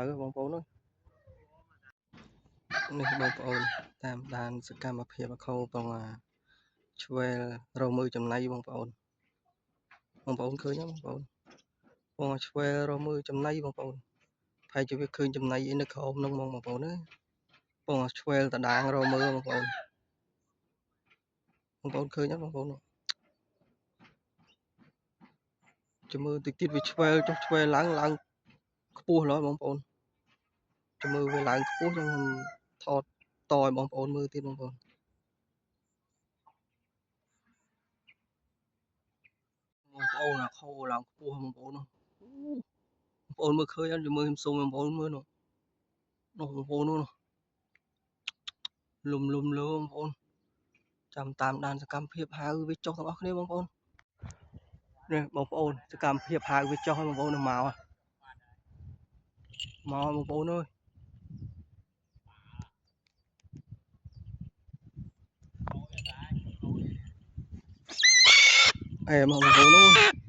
ទៅបងប្អូននេះបងប្អូនតាមដានសកម្មភាពអខោបងឆ្វែលរកមើលចំណៃបងប្អូនឃើញបងប្អូនបងឆ្វែលរកមើលចំណៃបងប្អូនហើយជិះវាឃើញចំណៃអីនៅក្រោមនោះបងប្អូនណាបងឆ្វែលតដាងរកមើលបងប្អូនឃើញបងប្អូនចាំមើលតិចទៀតវាឆ្វែលចុះឆ្វែលឡើងខ្ពស់ឡើយបងប្អូនចាំមើលវាឡើងខ្ពស់ខ្ញុំថតតឲ្យបងប្អូនមើលទៀតបងប្អូនអាខោឡើងខ្ពស់បងប្អូនមើលឃើញអត់ចាំមើលខ្ញុំซูមបងប្អូនមើលនោះបងប្អូននោះលំលើបងប្អូនចាំតាមដានសកម្មភាពហៅវាចុះទាំងអស់គ្នាបងប្អូននេះបងប្អូនសកម្មភាពហៅវាចុះបងប្អូនមកបងប្អូនអើមកបងប្អូន